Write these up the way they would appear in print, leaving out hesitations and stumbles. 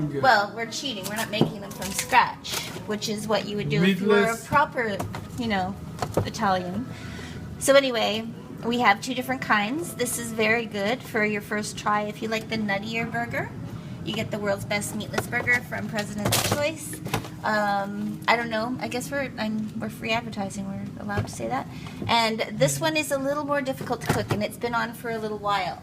Well, we're cheating. We're not making them from scratch, which is what you would do if you were a proper, Italian. So anyway, we have two different kinds. This is very good for your first try. If you like the nuttier burger, you get the world's best meatless burger from President's Choice. I don't know. I guess we're free advertising. We're allowed to say that. And this one is a little more difficult to cook, and it's been on for a little while.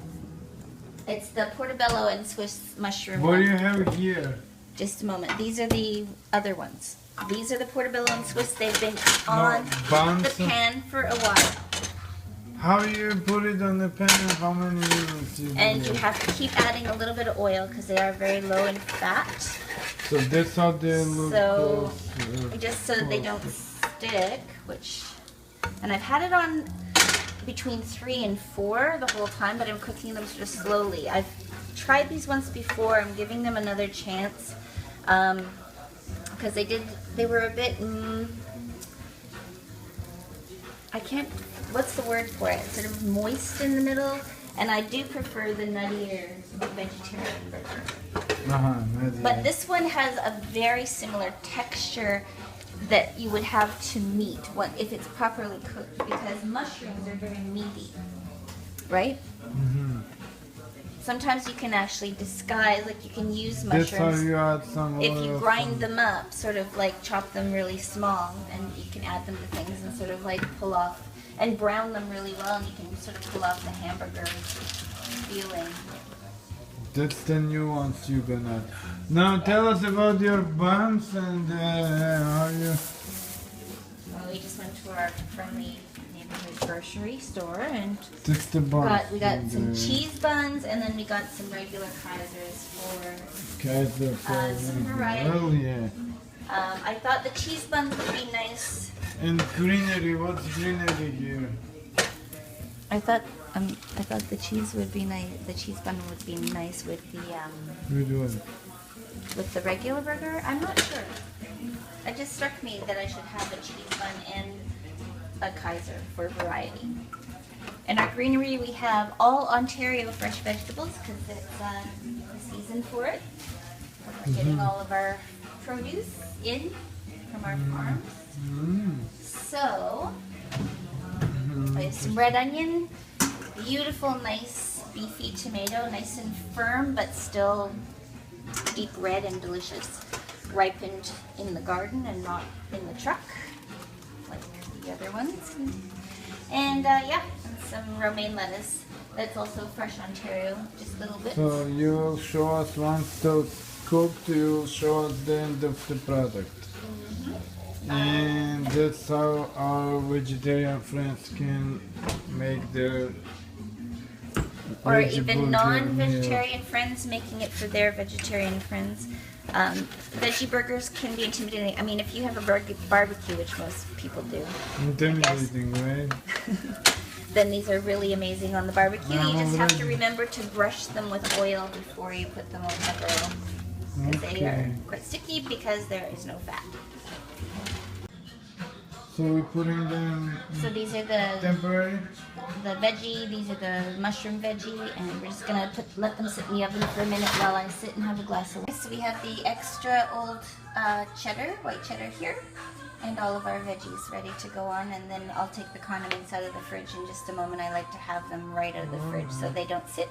It's the portobello and Swiss mushroom. What do you have here? Just a moment. These are the other ones. These are the portobello and Swiss. They've been on the pan for a while. How you put it on the pan and how many minutes you do And you it? have to keep adding a little bit of oil because they are very low in fat. So that's how they look. So just so that they don't stick, and I've had it on between 3 and 4 the whole time, but I'm cooking them sort of slowly. I've tried these once before. I'm giving them another chance because they were a bit what's the word for it, sort of moist in the middle, and I do prefer the nuttier vegetarian burger. But this one has a very similar texture that you would have to meat if it's properly cooked, because mushrooms are very meaty, right? Mm-hmm. Sometimes you can actually disguise, like you can use mushrooms. That's how you add some if oil you grind them up, sort of like chop them really small, and you can add them to things and sort of like pull off and brown them really well, and you can sort of pull off the hamburger feeling. That's the nuance you're gonna. Now tell us about your buns and how you. Well, we just went to our friendly neighborhood grocery store and That's the buns. we got some cheese buns, and then we got some regular Kaisers for Kaiser some variety. Oh yeah. I thought the cheese buns would be nice. And greenery, what's greenery here? I thought the cheese would be nice. The cheese bun would be nice with the with the regular burger. I'm not sure. It just struck me that I should have a cheese bun and a Kaiser for variety. In our greenery, we have all Ontario fresh vegetables because it's the season for it. We're getting all of our produce in from our farms. So, we have some red onion, beautiful, nice, beefy tomato, nice and firm, but still deep red and delicious. Ripened in the garden and not in the truck, like the other ones. And and some romaine lettuce. That's also fresh Ontario, just little bits. So you will show us once those cooked, you will show us the end of the product. And that's how our vegetarian friends can make their or even non-vegetarian friends making it for their vegetarian friends. Veggie burgers can be intimidating. I mean, if you have a barbecue, which most people do, intimidating, right? Then these are really amazing on the barbecue. You just have to remember to brush them with oil before you put them on the grill, because they are quite sticky because there is no fat. So we're putting them. So these are the temporary. The veggie. These are the mushroom veggie, and we're just gonna let them sit in the oven for a minute while I sit and have a glass of wine. So we have the extra old white cheddar here, and all of our veggies ready to go on. And then I'll take the condiments out of the fridge in just a moment. I like to have them right out of the fridge so they don't sit.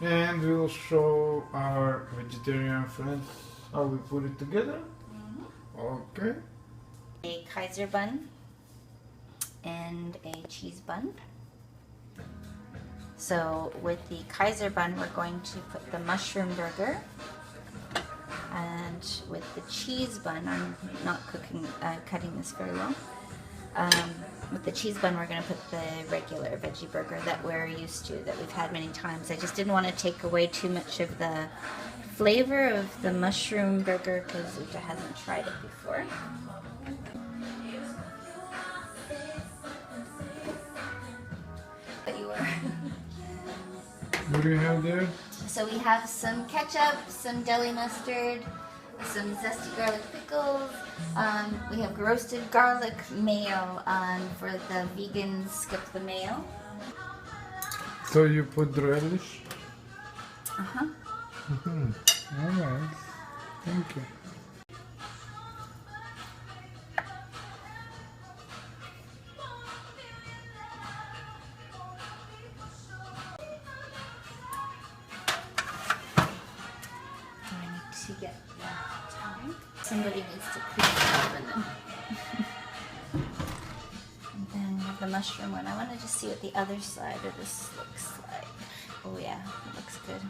And we'll show our vegetarian friends how we put it together. Okay. A Kaiser bun and a cheese bun. So with the Kaiser bun, we're going to put the mushroom burger, and with the cheese bun, I'm not cutting this very well. With the cheese bun, we're going to put the regular veggie burger that we're used to, that we've had many times. I just didn't want to take away too much of the flavor of the mushroom burger because Uta hasn't tried it before. But you were. What do you have there? So we have some ketchup, some deli mustard, some zesty garlic pickles. We have roasted garlic mayo for the vegans. Skip the mayo. So you put relish? Uh-huh. Alright. Okay. I need to get the time. Somebody needs to clean the oven then. And then we have the mushroom one. I want to just see what the other side of this looks like. Oh yeah, it looks good.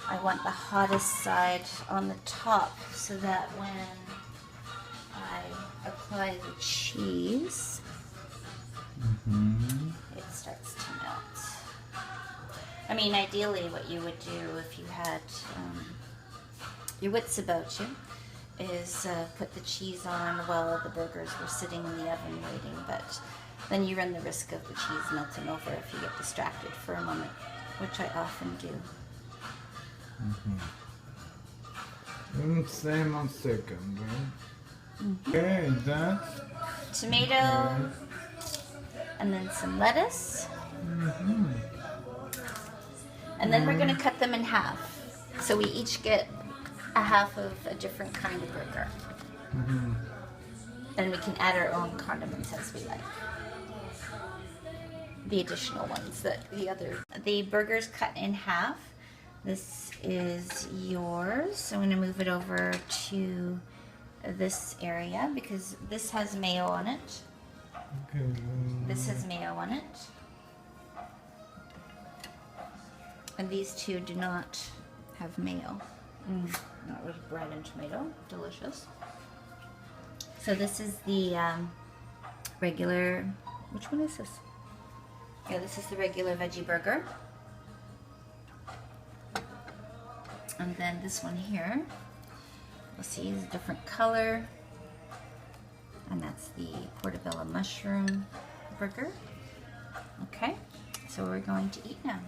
I want the hottest side on the top so that when I apply the cheese, it starts to melt. I mean, ideally what you would do if you had your wits about you is put the cheese on while the burgers were sitting in the oven waiting, but then you run the risk of the cheese melting over if you get distracted for a moment, which I often do. And same on second, right? Okay, that's Tomato, and then some lettuce. And then we're going to cut them in half. So we each get a half of a different kind of burger. And we can add our own condiments as we like. The additional ones that the burgers cut in half. This is yours. So I'm going to move it over to this area because this has mayo on it. okay. This has mayo on it. And these two do not have mayo. That was bread and tomato. Delicious. So this is the regular, which one is this? Yeah, this is the regular veggie burger. And then this one here, you'll see is a different color. And that's the portobello mushroom burger. Okay, so we're going to eat now.